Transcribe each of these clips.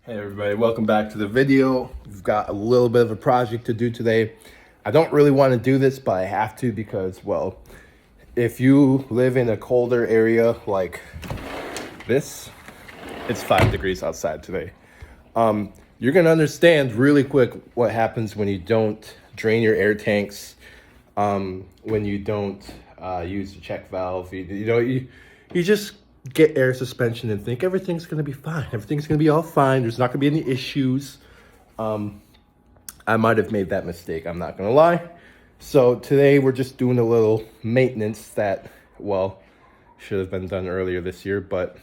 Hey everybody, welcome back to the video. We've got a little bit of a project to do today. I don't really want to do this, but I have to because, well, if you live in a colder area like this, it's 5 degrees outside today. You're gonna understand really quick what happens when you don't drain your air tanks, when you don't use the check valve. You just get air suspension and think everything's gonna be fine. Everything's gonna be all fine. There's not gonna be any issues. I might have made that mistake, I'm not gonna lie. So today we're just doing a little maintenance that, well, should have been done earlier this year, but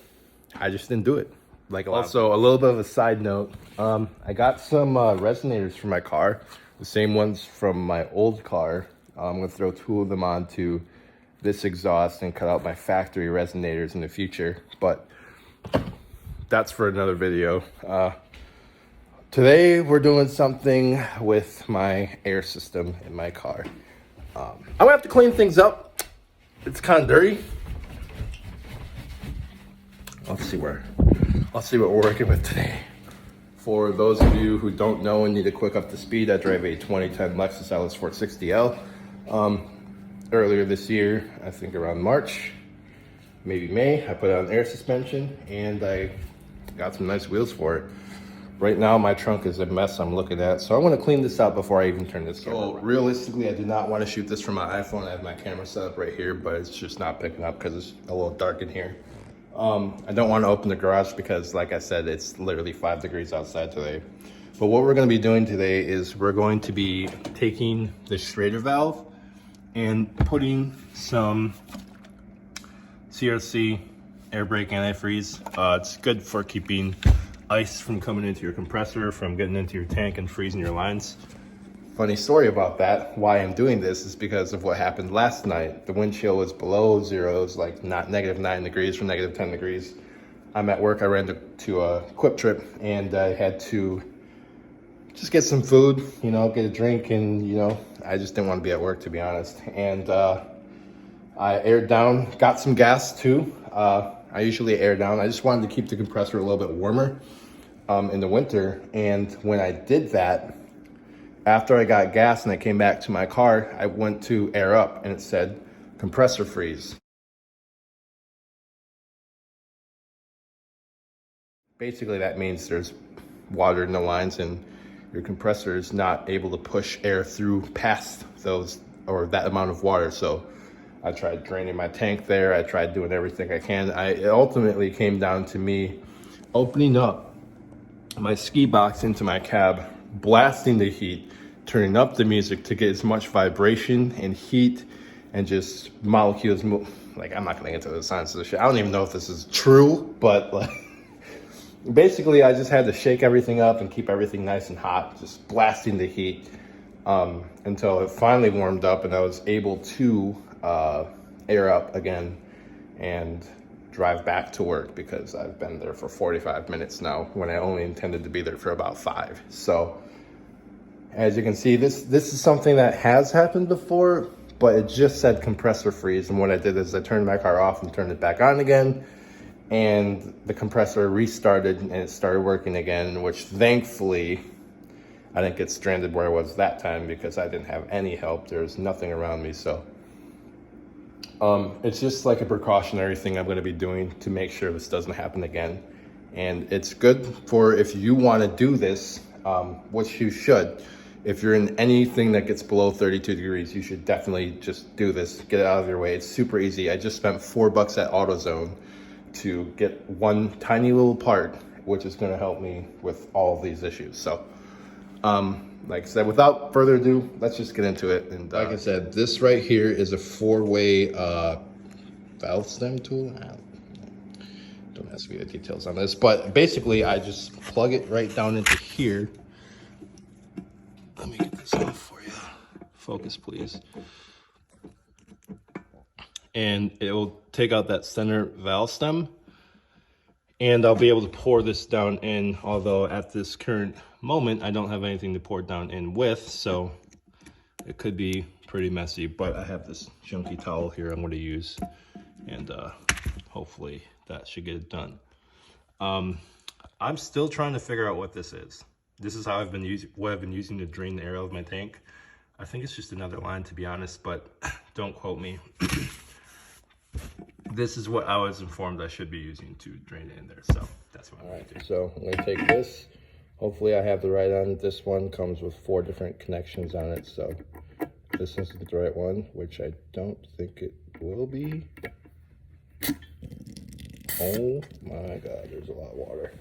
I just didn't do it. Like also, a little bit of a side note, I got some resonators for my car, the same ones from my old car. I'm gonna throw 2 of them onto this exhaust and cut out my factory resonators in the future, but that's for another video. Today we're doing something with my air system in my car. I'm gonna have to clean things up. It's kind of dirty. Let's see what we're working with today. For those of you who don't know and need a quick up to speed, I drive a 2010 Lexus LS 460L. Earlier this year, I think around March, maybe May, I put on air suspension and I got some nice wheels for it. Right now, my trunk is a mess I'm looking at, so I want to clean this out before I even turn this camera around. Realistically, I do not want to shoot this from my iPhone. I have my camera set up right here, but it's just not picking up because it's a little dark in here. I don't want to open the garage because, like I said, it's literally 5 degrees outside today. But what we're going to be doing today is we're going to be taking the Schrader valve and putting some CRC air brake antifreeze. It's good for keeping ice from coming into your compressor, from getting into your tank and freezing your lines. Funny story about that, why I'm doing this is because of what happened last night. The wind chill was below zero, it was like not -9 degrees from -10 degrees. I'm at work, I ran to a Quip Trip and I had to just get some food, you know, get a drink, and I just didn't want to be at work, to be honest. And I aired down, got some gas too. I usually air down. I just wanted to keep the compressor a little bit warmer in the winter. And when I did that, after I got gas and I came back to my car, I went to air up and it said compressor freeze. Basically, that means there's water in the lines and your compressor is not able to push air through past those or that amount of water. So I tried draining my tank there. I tried doing everything I can. It ultimately came down to me opening up my ski box into my cab, blasting the heat, turning up the music to get as much vibration and heat and just molecules. Like, I'm not gonna get into the science of this shit. I don't even know if this is true, but like, basically, I just had to shake everything up and keep everything nice and hot, just blasting the heat until it finally warmed up and I was able to air up again and drive back to work because I've been there for 45 minutes now when I only intended to be there for about 5. So as you can see, this is something that has happened before, but it just said compressor freeze. And what I did is I turned my car off and turned it back on again. And the compressor restarted and it started working again, which thankfully I didn't get stranded where I was that time because I didn't have any help. There was nothing around me. So it's just like a precautionary thing I'm going to be doing to make sure this doesn't happen again. And it's good for if you want to do this, which you should. If you're in anything that gets below 32 degrees, you should definitely just do this. Get it out of your way. It's super easy. I just spent $4 at AutoZone to get one tiny little part, which is going to help me with all of these issues. So like I said, without further ado, let's just get into it. And like I said, this right here is a 4-way valve stem tool. Don't ask me the details on this, but basically I just plug it right down into here. Let me get this off for you. Focus, please. And it will take out that center valve stem and I'll be able to pour this down in, although at this current moment I don't have anything to pour down in with, so it could be pretty messy, but I have this junky towel here I'm going to use, and hopefully that should get it done. I'm still trying to figure out what this is. This is how I've been using to drain the air out of my tank. I think it's just another line, to be honest, but don't quote me. This is what I was informed I should be using to drain it in there, so that's what I'm gonna do. So I'm gonna take this. Hopefully I have the right one. This one comes with 4 different connections on it, so this is the right one, which I don't think it will be. Oh my God, there's a lot of water.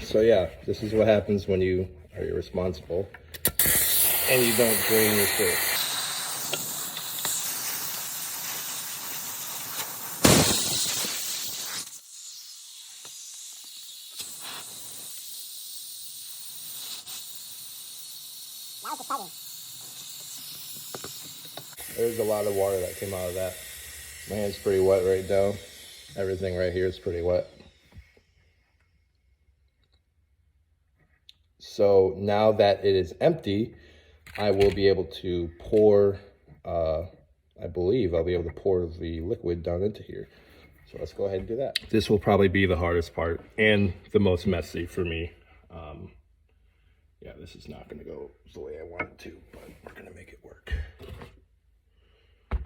So yeah, this is what happens when you are irresponsible and you don't drain your fish. That was exciting. There's a lot of water that came out of that. My hand's pretty wet right now. Everything right here is pretty wet. So now that it is empty, I will be able to pour, I believe I'll be able to pour the liquid down into here. So let's go ahead and do that. This will probably be the hardest part and the most messy for me. Yeah, this is not gonna go the way I want it to, but we're gonna make it work.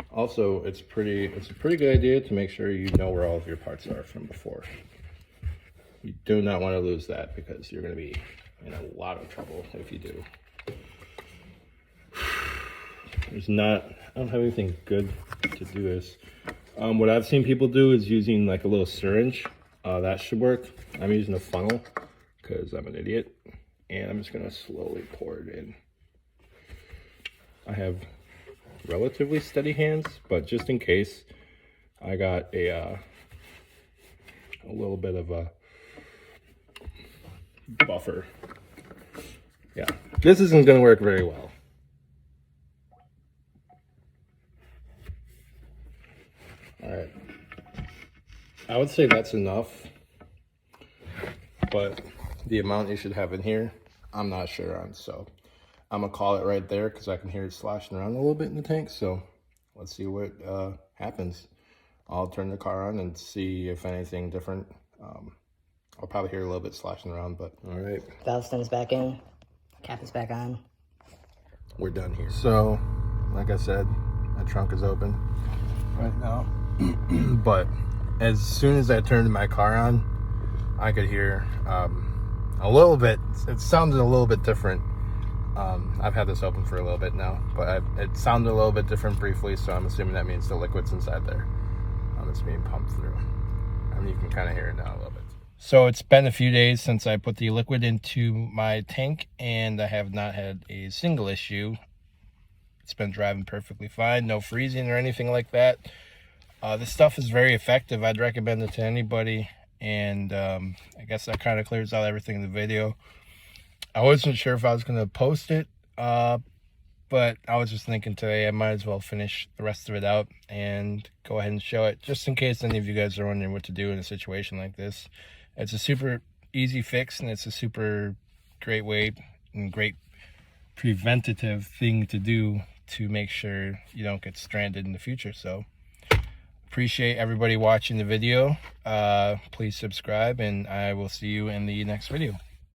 Also, it's a pretty good idea to make sure you know where all of your parts are from before. You do not want to lose that because you're going to be in a lot of trouble if you do. I don't have anything good to do this. What I've seen people do is using like a little syringe. That should work. I'm using a funnel because I'm an idiot. And I'm just going to slowly pour it in. I have relatively steady hands, but just in case, I got a little bit of a buffer. Yeah, this isn't going to work very well. All right, I would say that's enough, but the amount you should have in here, I'm not sure on, so I'm gonna call it right there because I can hear it sloshing around a little bit in the tank. So let's see what happens. I'll turn the car on and see if anything different. I'll probably hear a little bit sloshing around, but all right. Valve stem is back in. Cap is back on. We're done here. So, like I said, my trunk is open right now. But as soon as I turned my car on, I could hear a little bit. It sounded a little bit different. I've had this open for a little bit now, but it sounded a little bit different briefly, so I'm assuming that means the liquid's inside there. It's being pumped through. I mean, you can kind of hear it now a little bit. So it's been a few days since I put the liquid into my tank, and I have not had a single issue. It's been driving perfectly fine, no freezing or anything like that. This stuff is very effective. I'd recommend it to anybody, and I guess that kind of clears out everything in the video. I wasn't sure if I was going to post it, but I was just thinking today I might as well finish the rest of it out and go ahead and show it, just in case any of you guys are wondering what to do in a situation like this. It's a super easy fix, and it's a super great way and great preventative thing to do to make sure you don't get stranded in the future. So appreciate everybody watching the video. Please subscribe, and I will see you in the next video.